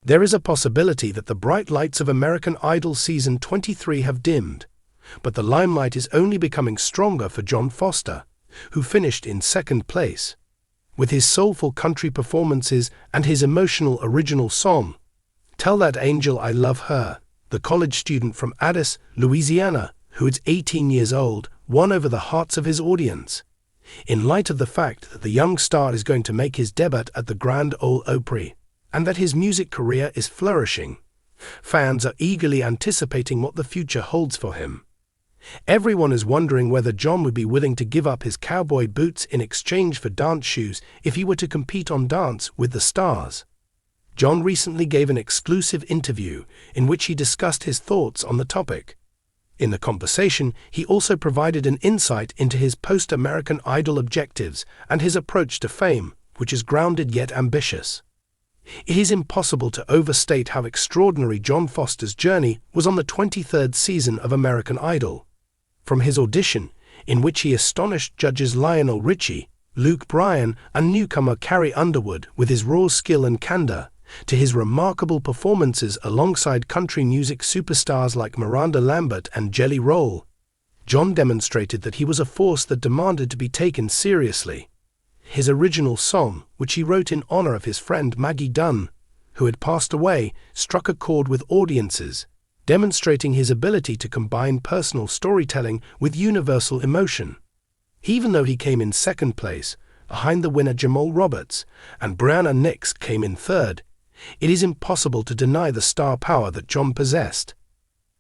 There is a possibility that the bright lights of American Idol Season 23 have dimmed, but the limelight is only becoming stronger for Jon Foster, who finished in second place. With his soulful country performances and his emotional original song, Tell That Angel I Love Her, the college student from Addis, Louisiana, who is 18 years old, won over the hearts of his audience. In light of the fact that the young star is going to make his debut at the Grand Ole Opry, and that his music career is flourishing, fans are eagerly anticipating what the future holds for him. Everyone is wondering whether Jon would be willing to give up his cowboy boots in exchange for dance shoes if he were to compete on Dance with the Stars. Jon recently gave an exclusive interview in which he discussed his thoughts on the topic. In the conversation, he also provided an insight into his post-American Idol objectives and his approach to fame, which is grounded yet ambitious. It is impossible to overstate how extraordinary Jon Foster's journey was on the 23rd season of American Idol. From his audition, in which he astonished judges Lionel Richie, Luke Bryan, and newcomer Carrie Underwood with his raw skill and candor, to his remarkable performances alongside country music superstars like Miranda Lambert and Jelly Roll, Jon demonstrated that he was a force that demanded to be taken seriously. His original song, which he wrote in honor of his friend Maggie Dunn, who had passed away, struck a chord with audiences, demonstrating his ability to combine personal storytelling with universal emotion. Even though he came in second place, behind the winner Jamal Roberts, and Brianna Nix came in third, it is impossible to deny the star power that Jon possessed.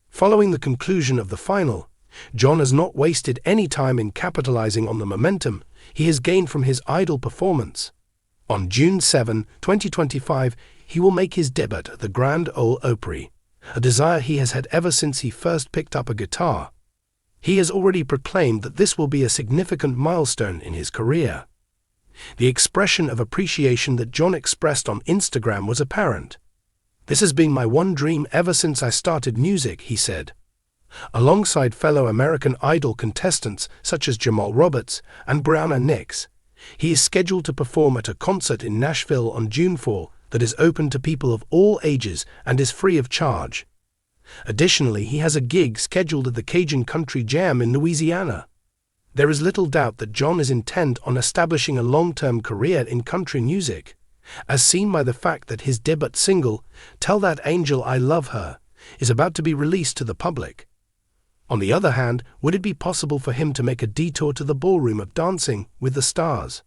Following the conclusion of the final, Jon has not wasted any time in capitalizing on the momentum he has gained from his Idol performance. On June 7, 2025, he will make his debut at the Grand Ole Opry, a desire he has had ever since he first picked up a guitar. He has already proclaimed that this will be a significant milestone in his career. The expression of appreciation that Jon expressed on Instagram was apparent. "This has been my one dream ever since I started music," he said. Alongside fellow American Idol contestants such as Jamal Roberts and Brianna Nix, he is scheduled to perform at a concert in Nashville on June 4 that is open to people of all ages and is free of charge. Additionally, he has a gig scheduled at the Cajun Country Jam in Louisiana. There is little doubt that Jon is intent on establishing a long-term career in country music, as seen by the fact that his debut single, Tell That Angel I Love Her, is about to be released to the public. On the other hand, would it be possible for him to make a detour to the ballroom of Dancing with the Stars?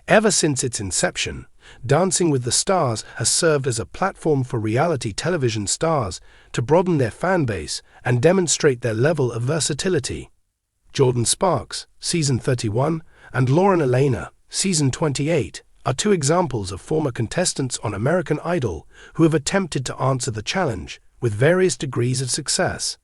Ever since its inception, Dancing with the Stars has served as a platform for reality television stars to broaden their fan base and demonstrate their level of versatility. Jordan Sparks, Season 31, and Lauren Elena, Season 28, are two examples of former contestants on American Idol who have attempted to answer the challenge with various degrees of success.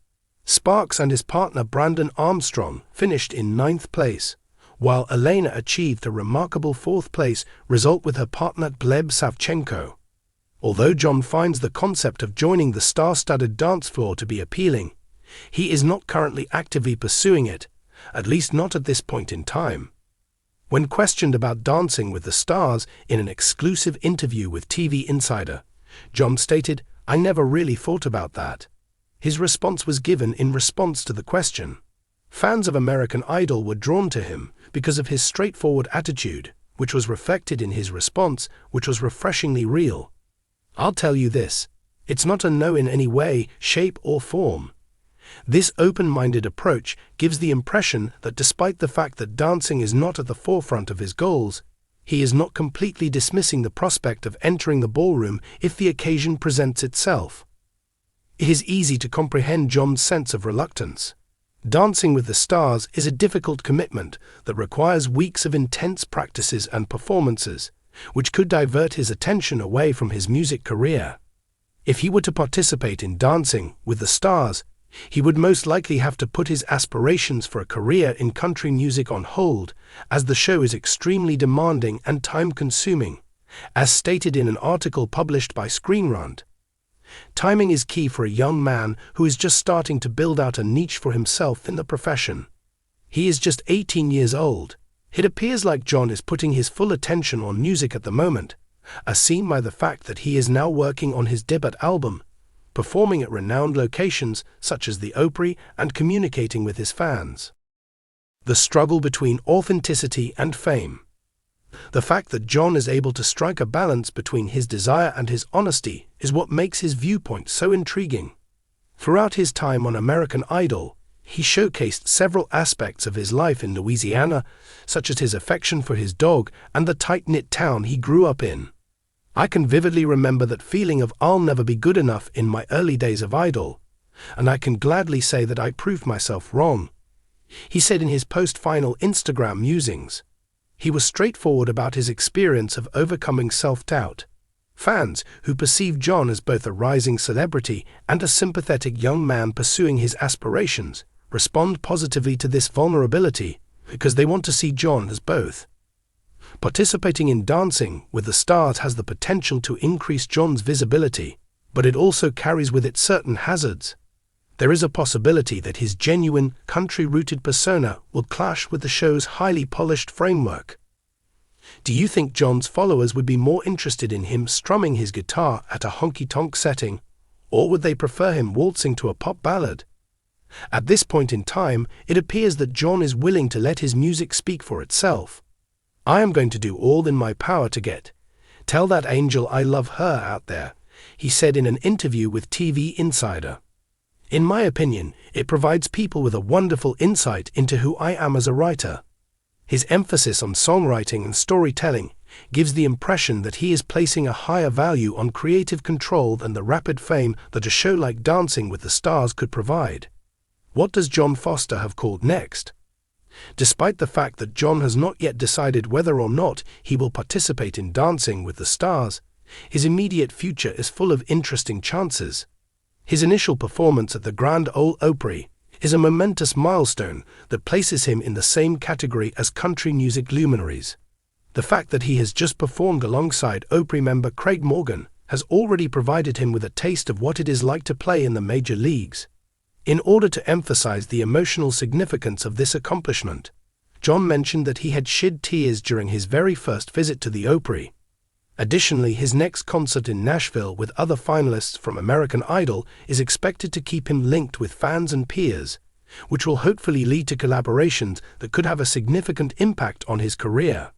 Sparks and his partner Brandon Armstrong finished in 9th place, while Elena achieved a remarkable 4th place result with her partner Gleb Savchenko. Although Jon finds the concept of joining the star-studded dance floor to be appealing, he is not currently actively pursuing it, at least not at this point in time. When questioned about Dancing with the Stars in an exclusive interview with TV Insider, Jon stated, "I never really thought about that." His response was given in response to the question. Fans of American Idol were drawn to him because of his straightforward attitude, which was reflected in his response, which was refreshingly real. "I'll tell you this, it's not a no in any way, shape or form." This open-minded approach gives the impression that despite the fact that dancing is not at the forefront of his goals, he is not completely dismissing the prospect of entering the ballroom if the occasion presents itself. It is easy to comprehend Jon's sense of reluctance. Dancing with the Stars is a difficult commitment that requires weeks of intense practices and performances, which could divert his attention away from his music career. If he were to participate in Dancing with the Stars, he would most likely have to put his aspirations for a career in country music on hold, as the show is extremely demanding and time-consuming, as stated in an article published by Screen Rant. Timing is key for a young man who is just starting to build out a niche for himself in the profession. He is just 18 years old. It appears like Jon is putting his full attention on music at the moment, as seen by the fact that he is now working on his debut album, performing at renowned locations such as the Opry and communicating with his fans. The struggle between authenticity and fame. The fact that John is able to strike a balance between his desire and his honesty is what makes his viewpoint so intriguing. Throughout his time on American Idol, he showcased several aspects of his life in Louisiana, such as his affection for his dog and the tight-knit town he grew up in. I can vividly remember that feeling of I'll never be good enough in my early days of Idol, and I can gladly say that I proved myself wrong, he said in his post-final Instagram musings. He was straightforward about his experience of overcoming self-doubt. Fans, who perceive John as both a rising celebrity and a sympathetic young man pursuing his aspirations, respond positively to this vulnerability because they want to see John as both. Participating in Dancing with the Stars has the potential to increase John's visibility, but it also carries with it certain hazards. There is a possibility that his genuine, country-rooted persona will clash with the show's highly polished framework. Do you think John's followers would be more interested in him strumming his guitar at a honky-tonk setting, or would they prefer him waltzing to a pop ballad? At this point in time, it appears that John is willing to let his music speak for itself. I am going to do all in my power to tell that angel I love her out there, he said in an interview with TV Insider. In my opinion, it provides people with a wonderful insight into who I am as a writer. His emphasis on songwriting and storytelling gives the impression that he is placing a higher value on creative control than the rapid fame that a show like Dancing with the Stars could provide. What does John Foster have called next? Despite the fact that John has not yet decided whether or not he will participate in Dancing with the Stars, his immediate future is full of interesting chances. His initial performance at the Grand Ole Opry is a momentous milestone that places him in the same category as country music luminaries. The fact that he has just performed alongside Opry member Craig Morgan has already provided him with a taste of what it is like to play in the major leagues. In order to emphasize the emotional significance of this accomplishment, John mentioned that he had shed tears during his very first visit to the Opry. Additionally, his next concert in Nashville with other finalists from American Idol is expected to keep him linked with fans and peers, which will hopefully lead to collaborations that could have a significant impact on his career.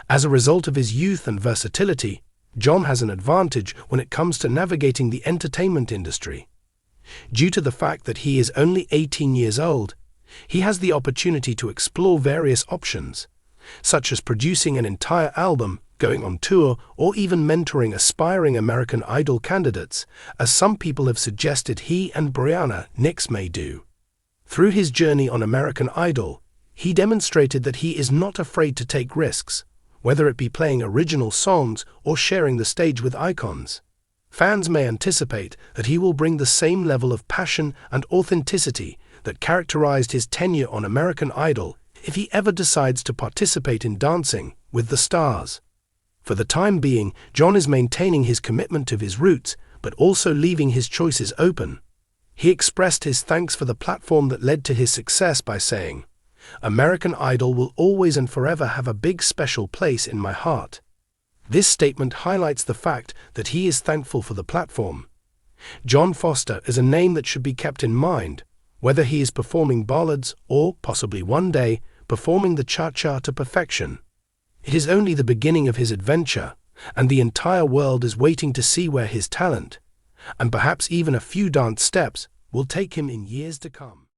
As a result of his youth and versatility, John has an advantage when it comes to navigating the entertainment industry. Due to the fact that he is only 18 years old, he has the opportunity to explore various options, such as producing an entire album, going on tour, or even mentoring aspiring American Idol candidates, as some people have suggested he and Brianna Nix may do. Through his journey on American Idol, he demonstrated that he is not afraid to take risks, whether it be playing original songs or sharing the stage with icons. Fans may anticipate that he will bring the same level of passion and authenticity that characterized his tenure on American Idol if he ever decides to participate in Dancing with the Stars. For the time being, John is maintaining his commitment to his roots, but also leaving his choices open. He expressed his thanks for the platform that led to his success by saying, "American Idol will always and forever have a big special place in my heart." This statement highlights the fact that he is thankful for the platform. John Foster is a name that should be kept in mind, whether he is performing ballads or, possibly one day, performing the cha-cha to perfection. It is only the beginning of his adventure, and the entire world is waiting to see where his talent, and perhaps even a few dance steps, will take him in years to come.